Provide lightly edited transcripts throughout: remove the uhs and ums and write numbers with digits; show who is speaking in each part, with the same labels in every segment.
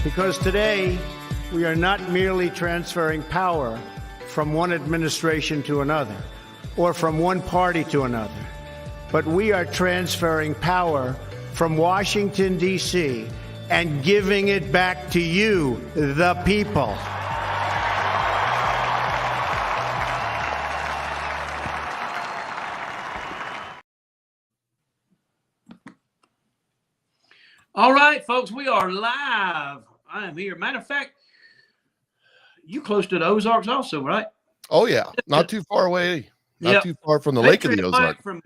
Speaker 1: Because today, we are not merely transferring power from one administration to another, or from one party to another, but we are transferring power from Washington, D.C., and giving it back to you, the people.
Speaker 2: All right, folks, we are live. I am here. Matter of fact, you close to the Ozarks also, right?
Speaker 3: Oh, yeah. Not too far away. Not too far from the Lake of the Ozarks.
Speaker 2: Mike from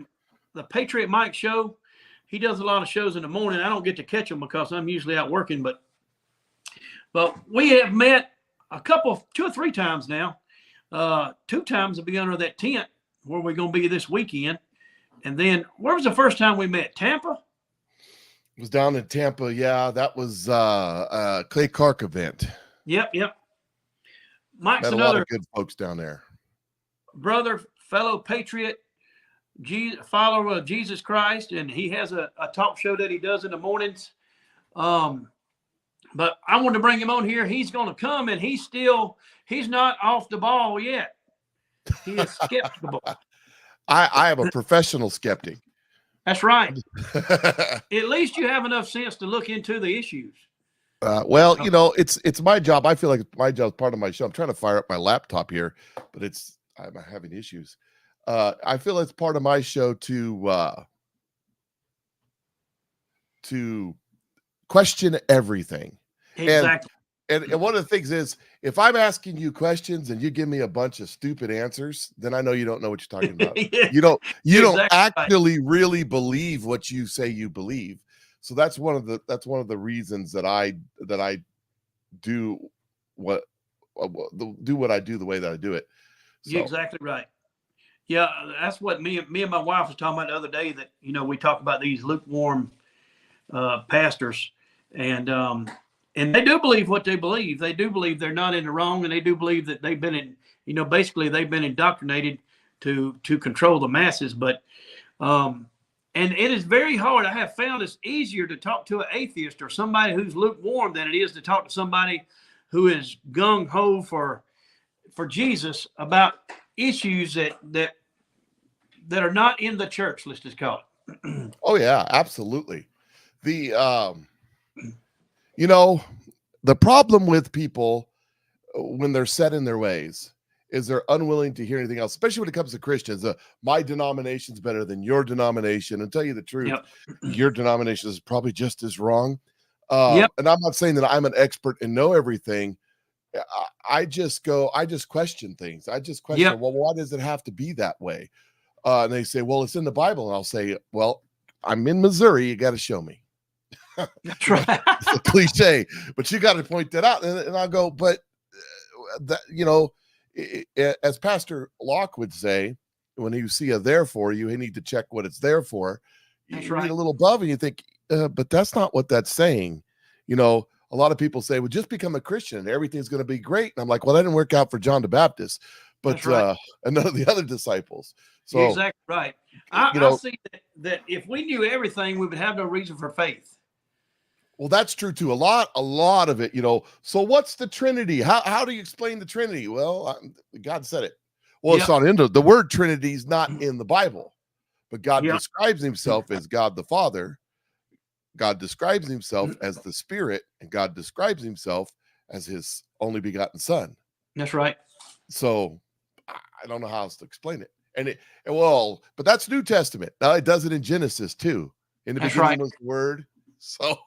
Speaker 2: the Patriot Mike show. He does a lot of shows in the morning. I don't get to catch him because I'm usually out working, but we have met two or three times now. 2 times to be under that tent where we're going to be this weekend. And then where was the first time we met? Tampa?
Speaker 3: It was down in Tampa. Yeah, that was Clay Clark event.
Speaker 2: Yep. Mike's
Speaker 3: met a lot of good folks down there.
Speaker 2: Brother, fellow patriot, follower of Jesus Christ, and he has a talk show that he does in the mornings. But I wanted to bring him on here. He's going to come, and he's not off the ball yet. He is skeptical.
Speaker 3: I am a professional skeptic.
Speaker 2: That's right. At least you have enough sense to look into the issues.
Speaker 3: Well, you know, it's my job. I feel like my job is part of my show. I'm trying to fire up my laptop here, but I'm having issues. I feel it's part of my show to question everything.
Speaker 2: Exactly.
Speaker 3: And one of the things is, if I'm asking you questions and you give me a bunch of stupid answers, then I know you don't know what you're talking about.
Speaker 2: Yeah,
Speaker 3: you don't
Speaker 2: exactly
Speaker 3: actually really believe what you say you believe. So that's one of the reasons that I do what I do the way that I do it. So.
Speaker 2: You're exactly right. Yeah, that's what me and my wife was talking about the other day, that, you know, we talk about these lukewarm pastors, and they do believe what they believe. They do believe they're not in the wrong, and they do believe that they've been basically they've been indoctrinated to control the masses. But and it is very hard. I have found it's easier to talk to an atheist or somebody who's lukewarm than it is to talk to somebody who is gung ho for Jesus about issues that are not in the church. Let's just call it.
Speaker 3: Oh yeah, absolutely. The the problem with people when they're set in their ways is they're unwilling to hear anything else, especially when it comes to Christians. My denomination's better than your denomination. And tell you the truth, your denomination is probably just as wrong. And I'm not saying that I'm an expert and know everything. I just question things. I just question, well, why does it have to be that way? And they say, well, it's in the Bible. And I'll say, well, I'm in Missouri. You got to show me.
Speaker 2: That's right.
Speaker 3: It's a cliche, but you got to point that out. And I'll go, but that, as Pastor Locke would say, when you see a therefore, you need to check what it's there for.
Speaker 2: That's
Speaker 3: you
Speaker 2: right.
Speaker 3: read a little above and you think, but that's not what that's saying. A lot of people say, well, just become a Christian and everything's going to be great. And I'm like, well, that didn't work out for John the Baptist, but
Speaker 2: right.
Speaker 3: And none of the other disciples. So
Speaker 2: you're exactly right. I see that if we knew everything, we would have no reason for faith.
Speaker 3: Well, that's true too. A lot of it, So what's the Trinity? How do you explain the Trinity? Well, God said it. Well, it's not in the word Trinity is not in the Bible, but God describes himself as God the Father. God describes himself as the Spirit, and God describes himself as his only begotten Son.
Speaker 2: That's right.
Speaker 3: So I don't know how else to explain it. But that's New Testament. Now it does it in Genesis too. In the beginning was the Word. So,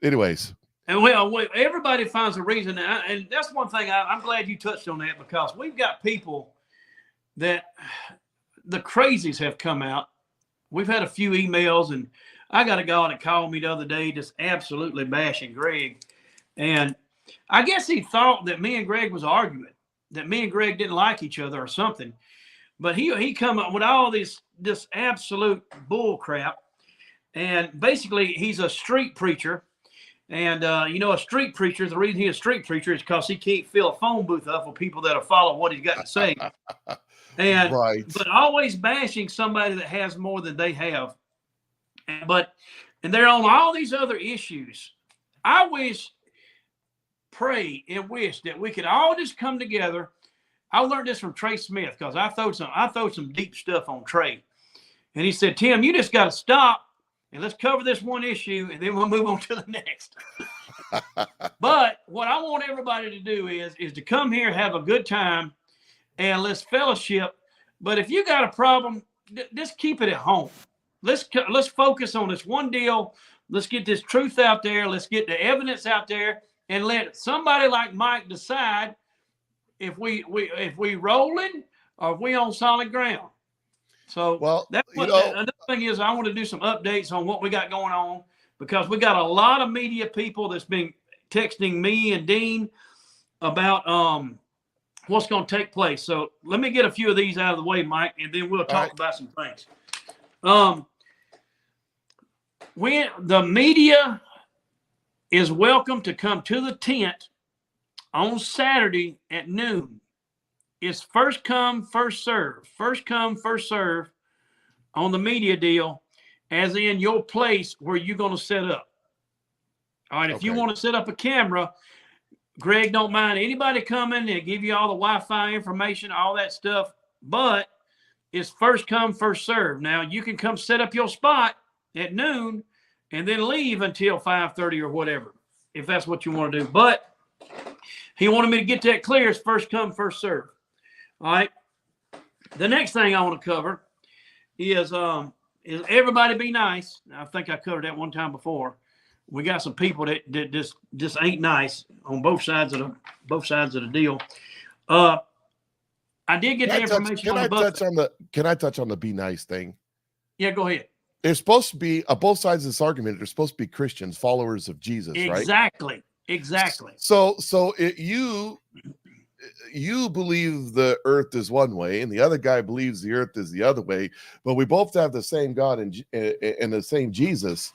Speaker 3: anyways.
Speaker 2: And everybody finds a reason. And that's one thing I'm glad you touched on that, because we've got people that the crazies have come out. We've had a few emails, and I got a guy that called me the other day just absolutely bashing Greg. And I guess he thought that me and Greg was arguing, that me and Greg didn't like each other or something. But he come up with all this absolute bull crap. And basically, he's a street preacher. And, a street preacher, the reason he's a street preacher is because he can't fill a phone booth up with people that'll follow what he's got to say. And but always bashing somebody that has more than they have. And they're on all these other issues. I pray and wish that we could all just come together. I learned this from Trey Smith, because I throw some deep stuff on Trey. And he said, Tim, you just got to stop and let's cover this one issue, and then we'll move on to the next. But what I want everybody to do is to come here, have a good time, and let's fellowship. But if you got a problem, just keep it at home. Let's focus on this one deal. Let's get this truth out there. Let's get the evidence out there, and let somebody like Mike decide if we rolling or if we on solid ground. So
Speaker 3: well,
Speaker 2: that's what another thing is. I want to do some updates on what we got going on, because we got a lot of media people that's been texting me and Dean about what's going to take place. So let me get a few of these out of the way, Mike, and then we'll talk about some things. When the media is welcome to come to the tent on Saturday at noon. It's first come, first serve. First come, first serve on the media deal, as in your place where you're going to set up. All right, if you want to set up a camera, Greg don't mind anybody coming and give you all the Wi-Fi information, all that stuff, but it's first come, first serve. Now, you can come set up your spot at noon and then leave until 5:30 or whatever, if that's what you want to do. But he wanted me to get that clear. It's first come, first serve. All right. The next thing I want to cover is everybody be nice. I think I covered that one time before. We got some people that just ain't nice on both sides of the deal. I did get the information on the bus.
Speaker 3: Can I touch on the be nice thing?
Speaker 2: Yeah, go ahead.
Speaker 3: There's supposed to be, on both sides of this argument, there's supposed to be Christians, followers of Jesus, right?
Speaker 2: Exactly.
Speaker 3: So you believe the earth is one way and the other guy believes the earth is the other way, but we both have the same God and the same Jesus.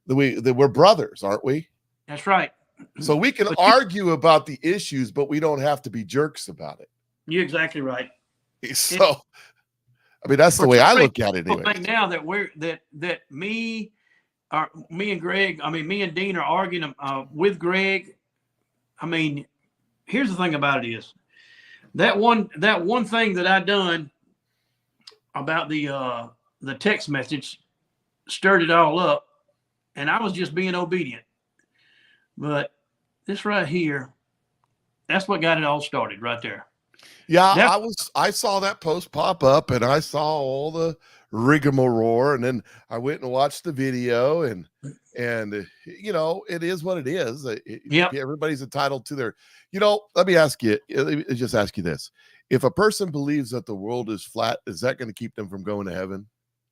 Speaker 3: That we're brothers, aren't we?
Speaker 2: That's right.
Speaker 3: So we can argue about the issues, but we don't have to be jerks about it.
Speaker 2: You're exactly right.
Speaker 3: So, I mean, that's the way I look at it.
Speaker 2: Anyway. I think now that me and Greg, I mean, me and Dean are arguing with Greg. I mean, here's the thing about it is that one thing that I done about the text message stirred it all up, and I was just being obedient. But this right here, that's what got it all started right there.
Speaker 3: Yeah, I saw that post pop up, and I saw all the rigmarole, and then I went and watched the video, and you know, it is what it is. Everybody's entitled to their, you know, let me just ask you this. If a person believes that the world is flat, is that going to keep them from going to heaven?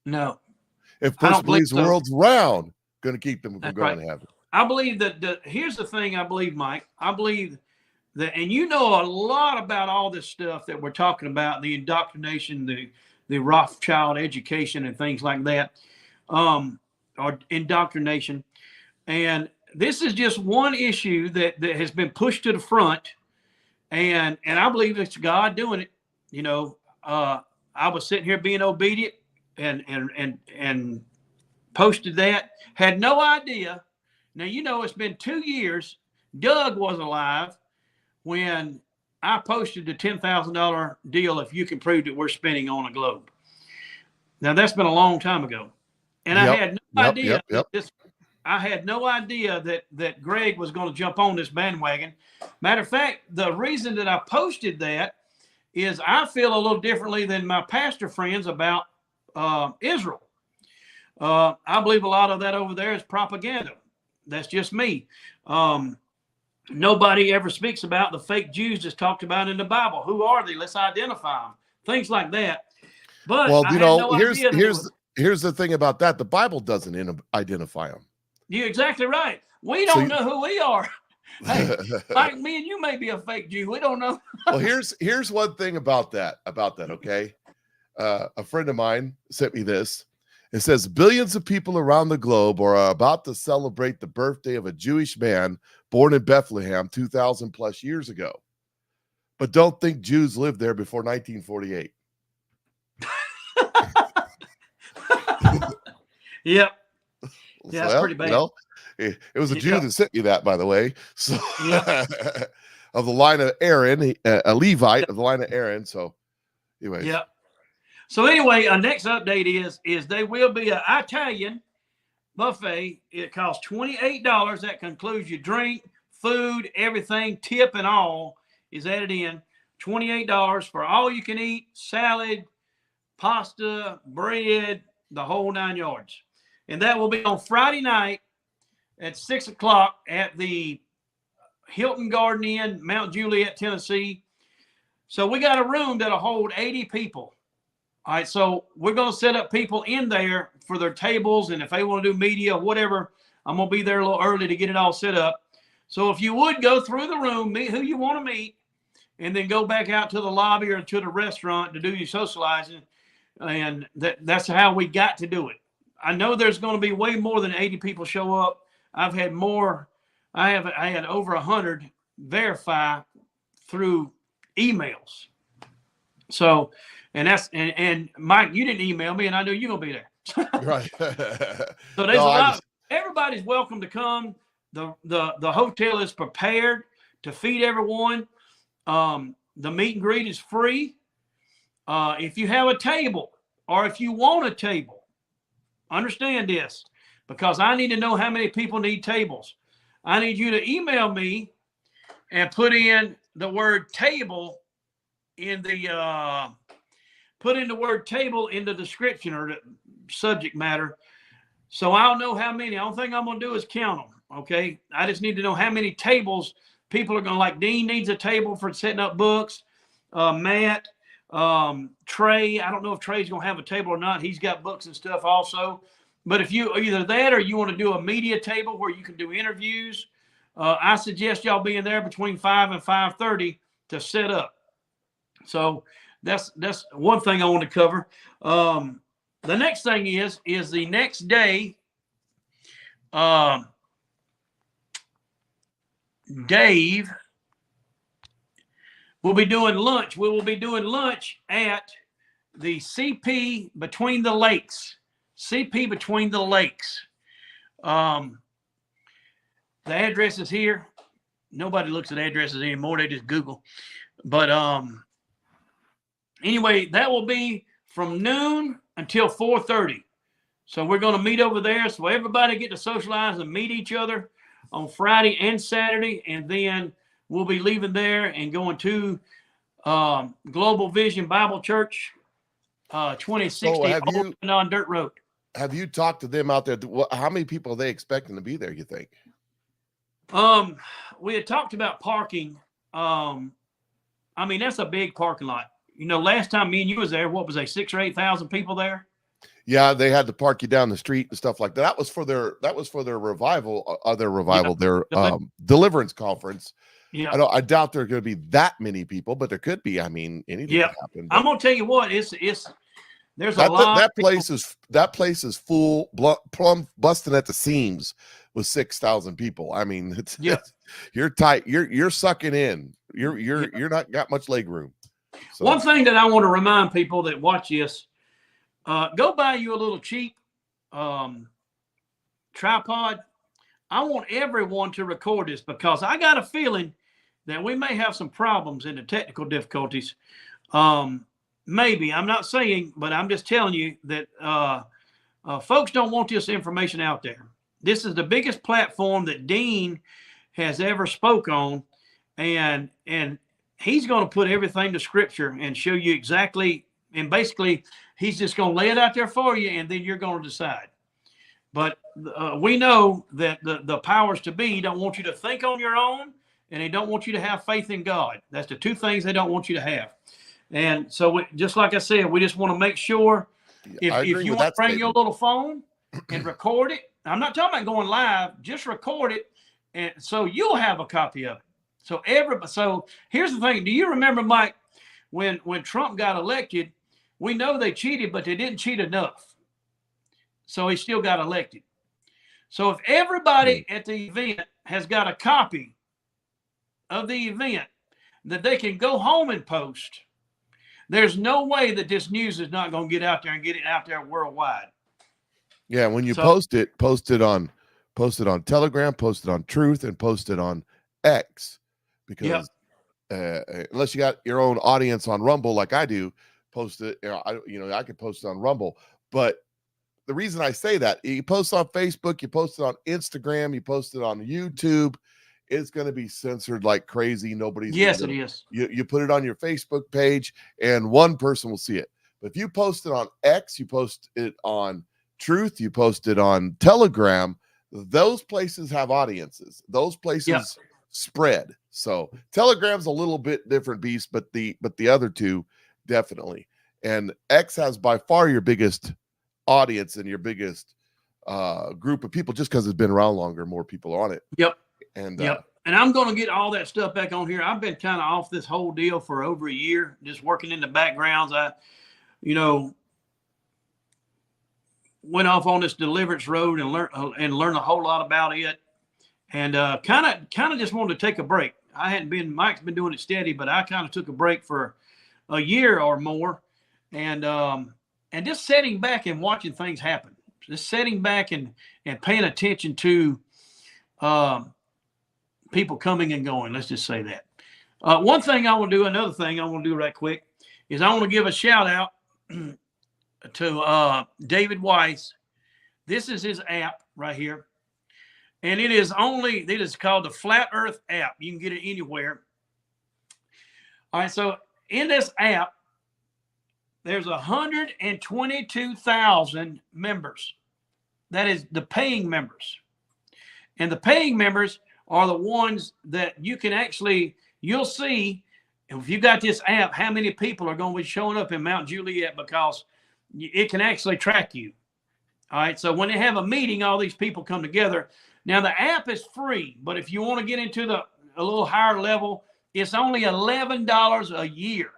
Speaker 2: No.
Speaker 3: If a person believes the world's round, going to keep them from going to heaven.
Speaker 2: I believe that here's the thing I believe, Mike. I believe that, and you know a lot about all this stuff that we're talking about, the indoctrination, the Rothschild education and things like that, or indoctrination. And this is just one issue that has been pushed to the front. And I believe it's God doing it. You know, I was sitting here being obedient and posted that, had no idea. Now, you know, it's been 2 years. Doug was alive when I posted the $10,000 deal if you can prove that we're spinning on a globe. Now, that's been a long time ago. And I had no idea. I had no idea that Greg was going to jump on this bandwagon. Matter of fact, the reason that I posted that is I feel a little differently than my pastor friends about Israel. I believe a lot of that over there is propaganda. That's just me. Nobody ever speaks about the fake Jews that's talked about in the Bible. Who are they? Let's identify them. Things like that. But
Speaker 3: well, you know, here's the thing about that. The Bible doesn't identify them.
Speaker 2: You're exactly right. We don't know who we are. Hey, like me and you may be a fake Jew. We don't know.
Speaker 3: Well, here's one thing about that. Okay. A friend of mine sent me this. It says billions of people around the globe are about to celebrate the birthday of a Jewish man born in Bethlehem 2,000 plus years ago, but don't think Jews lived there before 1948.
Speaker 2: Yep. Yeah, that's pretty bad.
Speaker 3: You know, It was a Jew
Speaker 2: Yeah.
Speaker 3: that sent me that, by the way. So
Speaker 2: Yeah.
Speaker 3: of the line of Aaron, a Levite of the line of Aaron. So, anyways,
Speaker 2: Yeah. So anyway, our next update is they will be an Italian buffet. It costs $28. That concludes your drink, food, everything, tip and all is added in. $28 for all you can eat, salad, pasta, bread, the whole 9 yards. And that will be on Friday night at 6 o'clock at the Hilton Garden Inn, Mount Juliet, Tennessee. So we got a room that'll hold 80 people. All right, so we're going to set up people in there for their tables, and if they want to do media or whatever, I'm going to be there a little early to get it all set up. So if you would go through the room, meet who you want to meet, and then go back out to the lobby or to the restaurant to do your socializing, and that's how we got to do it. I know there's going to be way more than 80 people show up. I've had more. I had over 100 verify through emails. So, and Mike, you didn't email me, and I knew you're gonna be there.
Speaker 3: right.
Speaker 2: So there's a lot. Everybody's welcome to come. The hotel is prepared to feed everyone. The meet and greet is free. If you have a table or if you want a table, understand this, because I need to know how many people need tables. I need you to email me and put in the word table in the put in the word table in the description or the subject matter, so I'll know how many. The only thing I'm going to do is count them. Okay, I just need to know how many tables people are going to like. Dean needs a table for setting up books. Matt, Trey. I don't know if Trey's going to have a table or not. He's got books and stuff also. But if you either that or you want to do a media table where you can do interviews, I suggest y'all being there between 5 and 5:30 to set up. So that's one thing I want to cover. The next thing is the next day. Dave will be doing lunch. We will be doing lunch at the CP Between the Lakes. CP Between the Lakes. The address is here. Nobody looks at addresses anymore. They just Google. But anyway, that will be from noon until 4:30. So we're going to meet over there. So everybody get to socialize and meet each other on Friday and Saturday. And then we'll be leaving there and going to Global Vision Bible Church, 2060 on Dirt Road.
Speaker 3: Have you talked to them out there? How many people are they expecting to be there, you think?
Speaker 2: We had talked about parking. I mean, that's a big parking lot. You know, last time me and you was there, what was they, 6,000 or 8,000 people there?
Speaker 3: Yeah, they had to park you down the street and stuff like that. That was for their revival, their deliverance conference. Yeah, I doubt there are going to be that many people, but there could be. I mean, anything could happen.
Speaker 2: I'm going to tell you what, there's a lot.
Speaker 3: That place is full, plumb busting at the seams with 6,000 people. I mean, you're tight. You're sucking in. You're not got much leg room. So.
Speaker 2: One thing that I want to remind people that watch this, go buy you a little cheap tripod. I want everyone to record this because I got a feeling that we may have some problems in the technical difficulties. Maybe, I'm not saying, but I'm just telling you that folks don't want this information out there. This is the biggest platform that Dean has ever spoke on, and he's going to put everything to scripture and show you exactly, and basically he's just going to lay it out there for you, and then you're going to decide. But we know that the powers to be don't want you to think on your own, and they don't want you to have faith in God. That's the two things they don't want you to have. And so, just like I said, we just want to make sure if you want to bring your little phone and record it. I'm not talking about going live. Just record it, and so you'll have a copy of it. So here's the thing. Do you remember, Mike, when Trump got elected? We know they cheated, but they didn't cheat enough. So he still got elected. So if everybody at the event has got a copy of the event that they can go home and post, there's no way that this news is not going to get out there and get it out there worldwide.
Speaker 3: Yeah, when you post it on Post it on Telegram, post it on Truth, and post it on X. Because unless you got your own audience on Rumble like I do, post it. I could post it on Rumble. But the reason I say that, you post on Facebook, you post it on Instagram, you post it on YouTube, it's going to be censored like crazy. Nobody's
Speaker 2: it is.
Speaker 3: You put it on your Facebook page, and one person will see it. But if you post it on X, you post it on Truth, you post it on Telegram, those places have audiences. Those places spread. So Telegram's a little bit different beast, but the other two definitely. And X has by far your biggest audience and your biggest group of people, just because it's been around longer, more people on it. And
Speaker 2: I'm going to get all that stuff back on here. I've been kind of off this whole deal for over a year, just working in the backgrounds. I went off on this deliverance road and learned a whole lot about it, and kind of just wanted to take a break. Mike's been doing it steady, but I kind of took a break for a year or more, and just sitting back and watching things happen, just sitting back and paying attention to people coming and going. Let's just say that. One thing I want to do, another thing I want to do right quick, is I want to give a shout out to David Weiss. This is his app right here. And it is called the Flat Earth app. You can get it anywhere. All right, so in this app, there's 122,000 members. That is the paying members. And the paying members are the ones that you'll see, if you got this app, how many people are going to be showing up in Mount Juliet, because it can actually track you. All right, so when they have a meeting, all these people come together. Now, the app is free, but if you want to get into a little higher level, it's only $11 a year.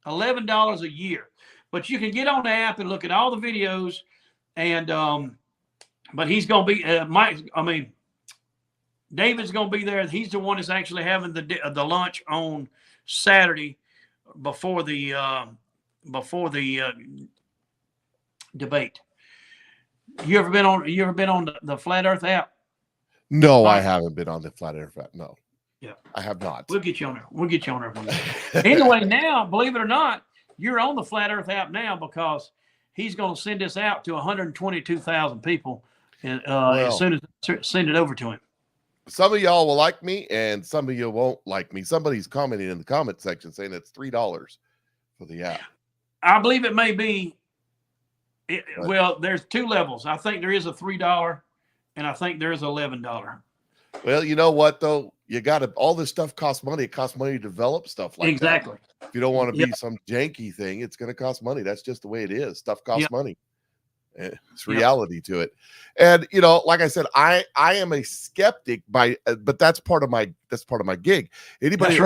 Speaker 2: $11 a year. But you can get on the app and look at all the videos. And but he's going to be David's going to be there. He's the one that's actually having the lunch on Saturday before the debate. You ever been on the Flat Earth app?
Speaker 3: No, I haven't been on the Flat Earth app. No.
Speaker 2: Yeah.
Speaker 3: I have not.
Speaker 2: We'll get you on there. We'll get you on there one day. Anyway, now, believe it or not, you're on the Flat Earth app now, because he's going to send this out to 122,000 people as soon as I send it over to him.
Speaker 3: Some of y'all will like me, and some of you won't like me. Somebody's commenting in the comment section saying it's $3 for the app.
Speaker 2: I believe it may be. Well, there's two levels. I think there is a $3, and I think there is $11.
Speaker 3: Well, you know what though? You got to. All this stuff costs money. It costs money to develop stuff like
Speaker 2: exactly.
Speaker 3: That. If you don't want to be some janky thing, it's going to cost money. That's just the way it is. Stuff costs money. It's reality to it. And like I said, I am a skeptic but that's part of my gig. Anybody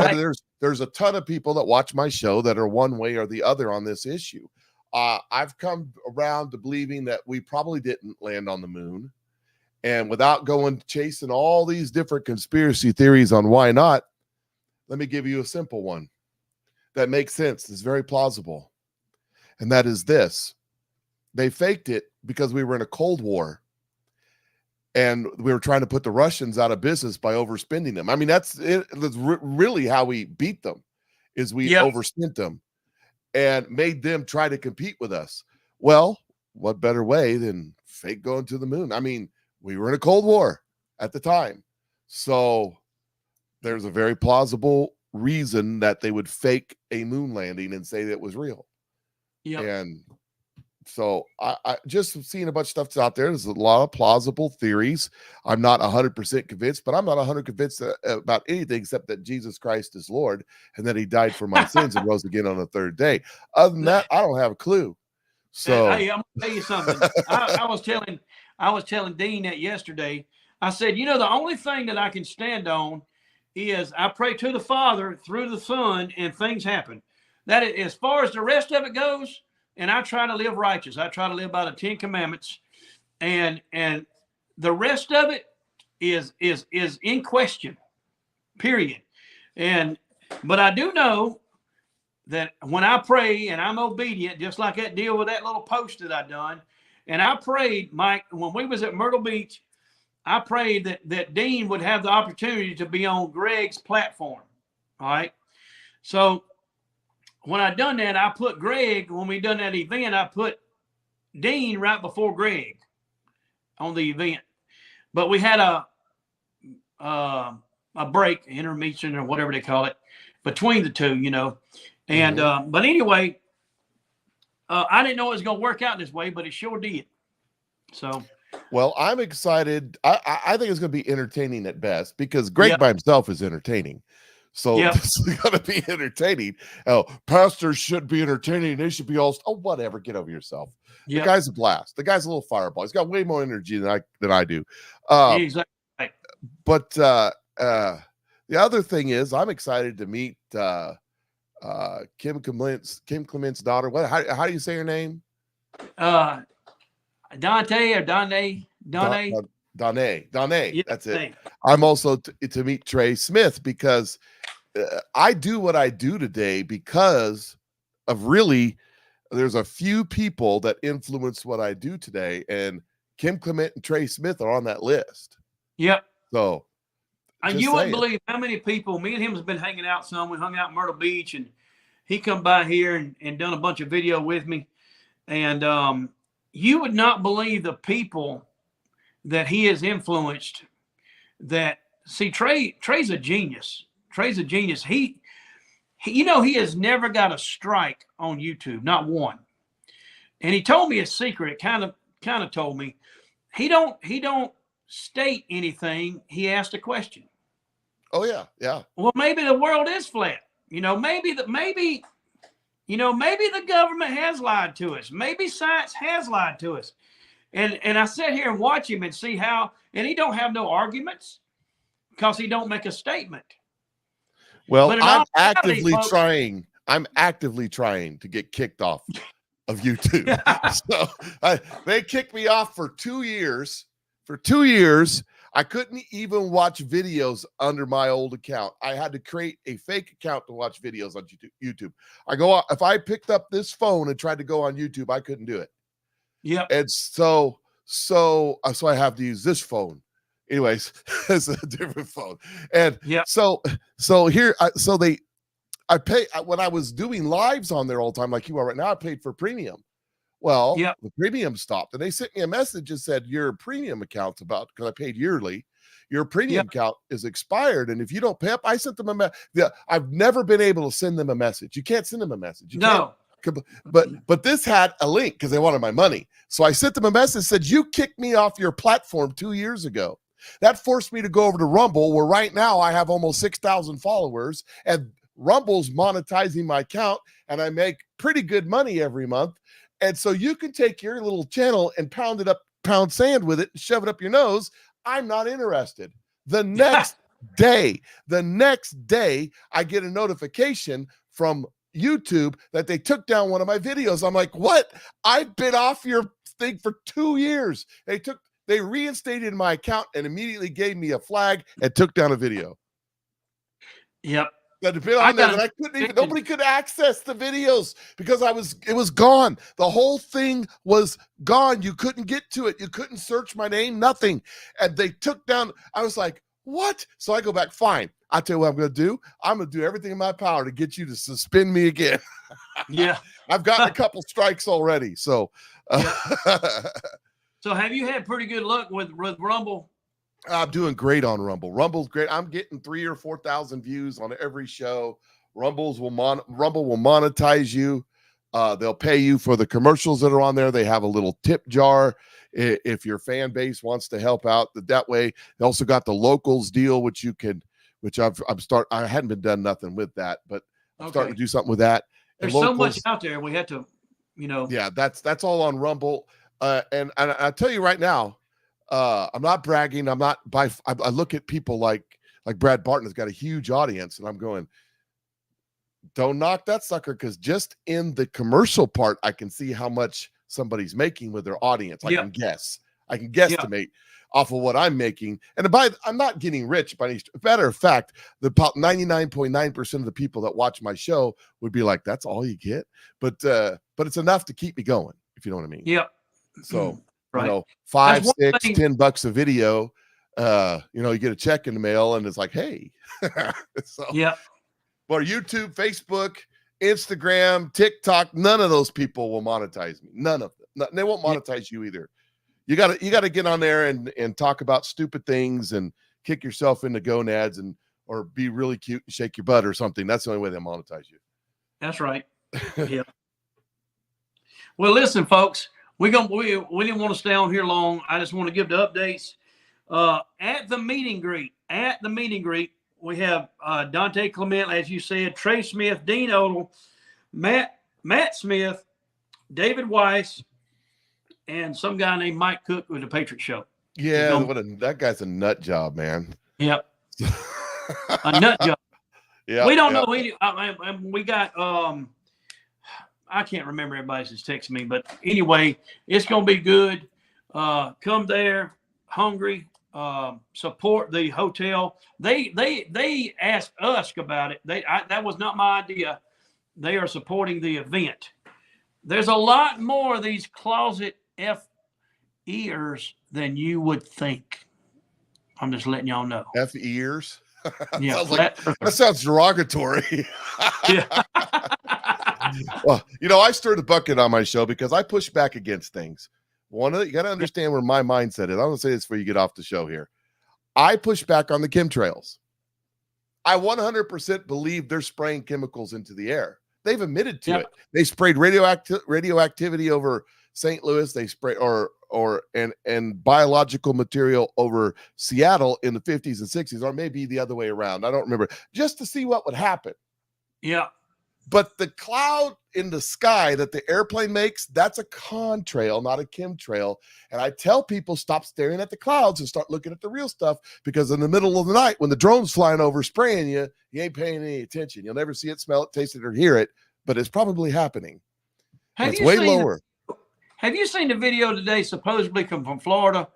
Speaker 3: there's a ton of people that watch my show that are one way or the other on this issue. I've come around to believing that we probably didn't land on the moon. And without going chasing all these different conspiracy theories on why not, let me give you a simple one that makes sense. It's very plausible. And that is this. They faked it because we were in a Cold War. And we were trying to put the Russians out of business by overspending them. I mean, that's really how we beat them, is we overspent them and made them try to compete with us. Well, what better way than fake going to the moon? I mean, we were in a Cold War at the time. So there's a very plausible reason that they would fake a moon landing and say that it was real. Yeah. And so I just seeing a bunch of stuff out there. There's a lot of plausible theories. I'm not 100% convinced, but I'm not 100% convinced about anything except that Jesus Christ is Lord and that he died for my sins and rose again on the third day. Other than that, I don't have a clue. So
Speaker 2: hey, I'm gonna tell you something. I was telling Dean that yesterday. I said, the only thing that I can stand on is I pray to the Father through the Son, and things happen. That is, as far as the rest of it goes, and I try to live righteous. I try to live by the 10 Commandments, and the rest of it is in question. Period. But I do know that when I pray and I'm obedient, just like that deal with that little post that I done, and I prayed, Mike, when we was at Myrtle Beach, I prayed that Dean would have the opportunity to be on Greg's platform. All right. So when I done that, I put Greg, when we done that event, I put Dean right before Greg on the event. But we had a break, intermission or whatever they call it, between the two, you know. And but anyway, I didn't know it was going to work out this way, but it sure did. So,
Speaker 3: well, I'm excited. I think it's going to be entertaining at best, because Greg by himself is entertaining. So this is going to be entertaining. Oh, pastors should be entertaining. They should be all, oh, whatever. Get over yourself. The guy's a blast. The guy's a little fireball. He's got way more energy than I do.
Speaker 2: Exactly.
Speaker 3: But the other thing is, I'm excited to meet Kim Clement's daughter. How do you say her name?
Speaker 2: Dante or Donne.
Speaker 3: Donne. That's it. I'm also to meet Trey Smith, because I do what I do today because of there's a few people that influence what I do today, and Kim Clement and Trey Smith are on that list.
Speaker 2: Yep.
Speaker 3: So,
Speaker 2: and you wouldn't believe how many people, me and him has been hanging out some. We hung out in Myrtle Beach, and he come by here and done a bunch of video with me. And you would not believe the people that he has influenced. That, see, Trey's a genius. Trey's a genius. He you know, he has never got a strike on YouTube, not one. And he told me a secret. Kind of told me he don't state anything. He asked a question.
Speaker 3: Oh yeah.
Speaker 2: Well, maybe the world is flat. You know, maybe the government has lied to us. Maybe science has lied to us. And I sit here and watch him and see how, and he don't have no arguments because he don't make a statement.
Speaker 3: Well, I'm actively trying to get kicked off of YouTube. So they kicked me off for 2 years. For 2 years, I couldn't even watch videos under my old account. I had to create a fake account to watch videos on YouTube. If I picked up this phone and tried to go on YouTube, I couldn't do it.
Speaker 2: Yeah.
Speaker 3: And so I have to use this phone. Anyways, it's a different phone. And so I pay when I was doing lives on there all the time, like you are right now, I paid for premium. Well, the premium stopped, and they sent me a message and said, your premium account's about, because I paid yearly, your premium account is expired. And if you don't pay up, I sent them a message. I've never been able to send them a message. You can't send them a message.
Speaker 2: No.
Speaker 3: But this had a link because they wanted my money. So I sent them a message, said, you kicked me off your platform 2 years ago. That forced me to go over to Rumble, where right now I have almost 6,000 followers, and Rumble's monetizing my account, and I make pretty good money every month. And so you can take your little channel and pound sand with it and shove it up your nose. I'm not interested. The next day, I get a notification from YouTube that they took down one of my videos. I'm like, what? I've been off your thing for 2 years. They reinstated my account and immediately gave me a flag and took down a video.
Speaker 2: Yep.
Speaker 3: That had been on there, and I couldn't even, nobody could access the videos because it was gone. The whole thing was gone. You couldn't get to it. You couldn't search my name, nothing. And they took down, I was like, what? So I go back, fine. I'll tell you what I'm going to do. I'm going to do everything in my power to get you to suspend me again.
Speaker 2: Yeah.
Speaker 3: I've gotten a couple strikes already. So,
Speaker 2: So have you had pretty good luck with Rumble?
Speaker 3: I'm doing great on Rumble. Rumble's great. I'm getting 3,000 or 4,000 views on every show. Rumble will monetize you. They'll pay you for the commercials that are on there. They have a little tip jar if your fan base wants to help out that way. They also got the locals deal, which I hadn't been done nothing with that, but I'm starting to do something with that.
Speaker 2: There's so much out there. We had to,
Speaker 3: Yeah, that's all on Rumble. And I tell you right now, I'm not bragging. I look at people like Brad Barton has got a huge audience, and I'm going, don't knock that sucker, because just in the commercial part, I can see how much somebody's making with their audience. I can guesstimate off of what I'm making. And I'm not getting rich by any matter of fact, about 99.9% of the people that watch my show would be like, that's all you get. But it's enough to keep me going, if you know what I mean.
Speaker 2: Yep.
Speaker 3: So,
Speaker 2: right.
Speaker 3: $5, $6, $10 a video. You get a check in the mail and it's like, hey. So,
Speaker 2: yeah.
Speaker 3: But YouTube, Facebook, Instagram, TikTok, none of those people will monetize me. None of them. They won't monetize you either. You gotta get on there and talk about stupid things and kick yourself into gonads or be really cute and shake your butt or something. That's the only way they monetize you.
Speaker 2: That's right. Yeah. Well, listen, folks, we didn't want to stay on here long. I just want to give the updates. At the meet and greet, we have Dante Clement, as you said, Trey Smith, Dean Odell, Matt Smith, David Weiss, and some guy named Mike Cook with the Patriot Show.
Speaker 3: Yeah, that guy's a nut job, man.
Speaker 2: Yep. A nut job.
Speaker 3: Yeah.
Speaker 2: We don't know any. We got I can't remember everybody's just texting me, but anyway, it's gonna be good. Come there, hungry. Support the hotel. They asked us about it. That was not my idea. They are supporting the event. There's a lot more of these closet F-ears than you would think. I'm just letting y'all know.
Speaker 3: F-ears?
Speaker 2: Yeah,
Speaker 3: that sounds derogatory.
Speaker 2: Yeah.
Speaker 3: Well, I stirred the bucket on my show because I push back against things. You got to understand where my mindset is. I'm going to say this before you get off the show here. I push back on the chemtrails. I 100% believe they're spraying chemicals into the air. They've admitted to it. They sprayed radioactivity over St. Louis. They sprayed and biological material over Seattle in the 50s and 60s, or maybe the other way around. I don't remember. Just to see what would happen.
Speaker 2: Yeah.
Speaker 3: But the cloud in the sky that the airplane makes, that's a contrail, not a chemtrail. And I tell people, stop staring at the clouds and start looking at the real stuff, because in the middle of the night, when the drone's flying over spraying you, you ain't paying any attention. You'll never see it, smell it, taste it, or hear it, but it's probably happening. It's way lower.
Speaker 2: Have you seen the video today, supposedly come from Florida,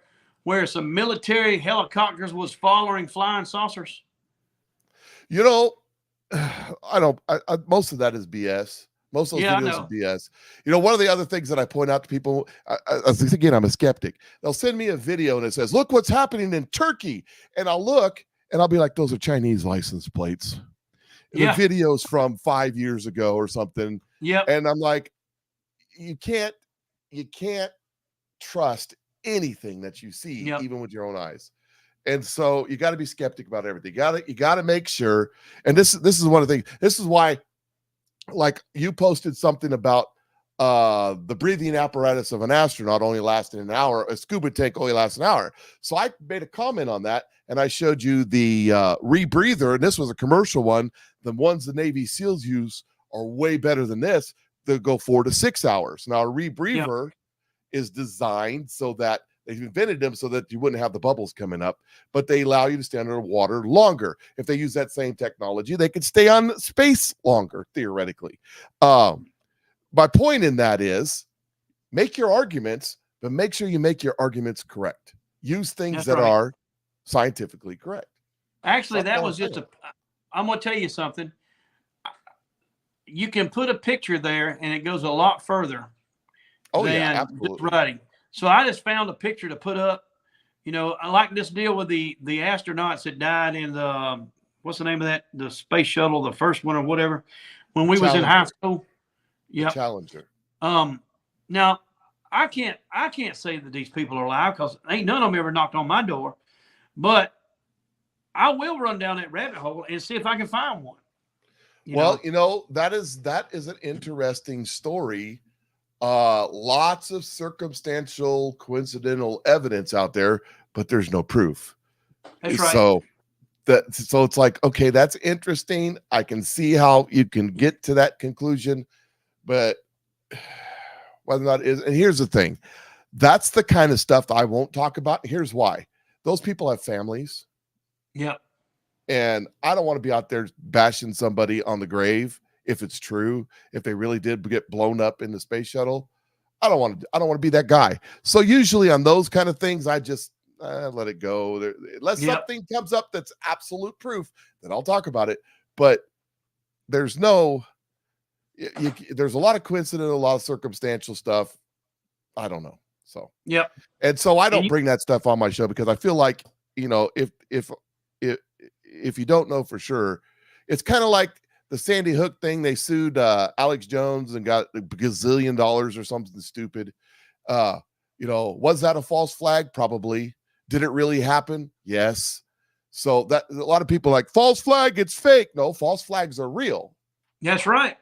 Speaker 2: where some military helicopters was following flying saucers?
Speaker 3: Most of that is BS. Most of those videos are BS. One of the other things that I point out to people, again, I'm a skeptic. They'll send me a video and it says, look what's happening in Turkey. And I'll look and I'll be like, those are Chinese license plates. The video's from 5 years ago or something.
Speaker 2: Yeah.
Speaker 3: And I'm like, you can't trust anything that you see, even with your own eyes. And so you got to be skeptic about everything. You got to make sure. And this is one of the things. This is why, like, you posted something about the breathing apparatus of an astronaut only lasting an hour. A scuba tank only lasts an hour. So I made a comment on that, and I showed you the rebreather, and this was a commercial one. The ones the Navy SEALs use are way better than this. They'll go 4 to 6 hours. Now, a rebreather is designed so that they've invented them so that you wouldn't have the bubbles coming up, but they allow you to stay under water longer. If they use that same technology, they could stay on space longer, theoretically. My point in that is, make your arguments, but make sure you make your arguments correct. Use things that are scientifically correct.
Speaker 2: Actually, that was just I'm going to tell you something. You can put a picture there, and it goes a lot further than just writing. So I just found a picture to put up. I like this deal with the astronauts that died in the, what's the name of that? The space shuttle, the first one or whatever, when we was in high school. Yeah.
Speaker 3: Challenger.
Speaker 2: Now I can't say that these people are alive, because ain't none of them ever knocked on my door, but I will run down that rabbit hole and see if I can find one.
Speaker 3: That is an interesting story. Lots of circumstantial, coincidental evidence out there, but there's no proof.
Speaker 2: That's right.
Speaker 3: So it's like, okay, that's interesting. I can see how you can get to that conclusion, but whether or not is, and here's the thing, that's the kind of stuff that I won't talk about. Here's why. Those people have families.
Speaker 2: Yeah.
Speaker 3: And I don't want to be out there bashing somebody on the grave if it's true, if they really did get blown up in the space shuttle. I don't want to be that guy. So usually on those kind of things, I just let it go. Unless something comes up that's absolute proof, then I'll talk about it. But there's there's a lot of coincidental, a lot of circumstantial stuff. I don't know. So,
Speaker 2: yep.
Speaker 3: And so I don't bring that stuff on my show because I feel like if you don't know for sure, it's kind of like the Sandy Hook thing. They sued Alex Jones and got $1 gazillion or something stupid. Was that a false flag? Probably. Did it really happen? Yes. So that a lot of people are like, false flag, it's fake. No, false flags are real.
Speaker 2: That's right.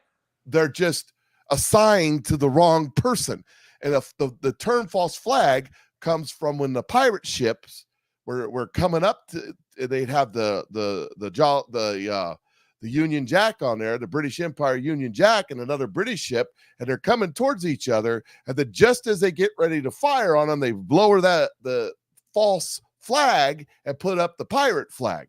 Speaker 3: They're just assigned to the wrong person. And if the term false flag comes from when the pirate ships were coming up to, they'd have the Union Jack on there, the British Empire Union Jack, and another British ship, and they're coming towards each other. And then just as they get ready to fire on them, they lower the false flag and put up the pirate flag.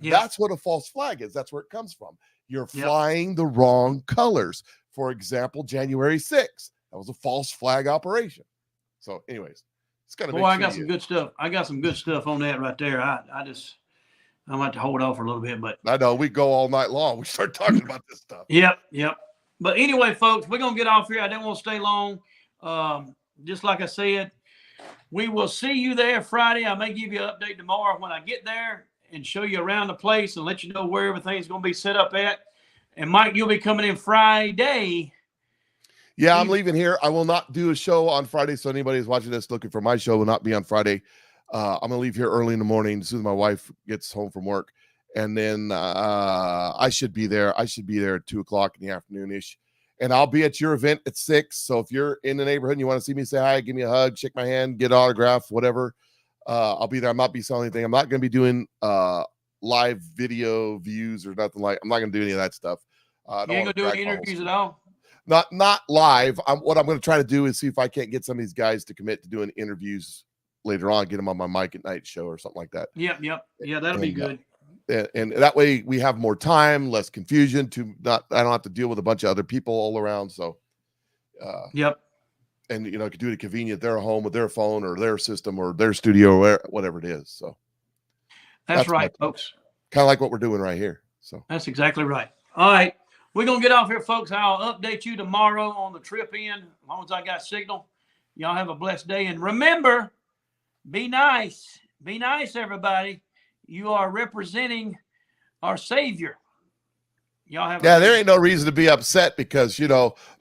Speaker 3: Yep. That's what a false flag is. That's where it comes from. You're flying the wrong colors. For example, January 6th, that was a false flag operation. So anyways, it's got to be.
Speaker 2: I got some good stuff. I got some good stuff on that right there. I'm about to hold off for a little bit, but
Speaker 3: I know we go all night long. We start talking about this stuff.
Speaker 2: Yep. But anyway, folks, we're going to get off here. I didn't want to stay long. Just like I said, we will see you there Friday. I may give you an update tomorrow when I get there and show you around the place and let you know where everything's going to be set up at. And Mike, you'll be coming in Friday.
Speaker 3: Yeah, I'm leaving here. I will not do a show on Friday. So anybody who's watching this looking for my show will not be on Friday. I'm going to leave here early in the morning as soon as my wife gets home from work. And then I should be there. I should be there at 2:00 in the afternoon-ish. And I'll be at your event at 6. So if you're in the neighborhood and you want to see me, say hi, give me a hug, shake my hand, get an autograph, whatever. I'll be there. I'm not be selling anything. I'm not going to be doing live video views or nothing like. I'm not going to do any of that stuff.
Speaker 2: You ain't going to do any interviews at all?
Speaker 3: Not live. What I'm going to try to do is see if I can't get some of these guys to commit to doing interviews later on, get them on my Mike at Night show or something like that.
Speaker 2: Yep. Yeah, that'll be good.
Speaker 3: And that way we have more time, less confusion. I don't have to deal with a bunch of other people all around. So,
Speaker 2: yep.
Speaker 3: And I could do it convenient. They're home with their phone or their system or their studio or whatever it is. So
Speaker 2: that's right, folks.
Speaker 3: Kind of like what we're doing right here. So
Speaker 2: that's exactly right. All right. We're going to get off here, folks. I'll update you tomorrow on the trip in, as long as I got signal. Y'all have a blessed day. And remember, be nice. Be nice, everybody. You are representing our Savior. Y'all have
Speaker 3: there ain't no reason to be upset because,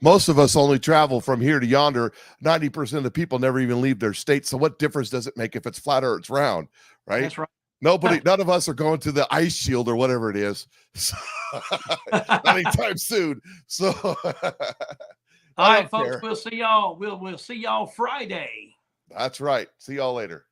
Speaker 3: most of us only travel from here to yonder. 90% of the people never even leave their state. So what difference does it make if it's flat or it's round, right?
Speaker 2: That's right.
Speaker 3: None of us are going to the ice shield or whatever it is. So, not anytime soon. So,
Speaker 2: all right, folks, we'll see y'all. We'll see y'all Friday.
Speaker 3: That's right. See y'all later.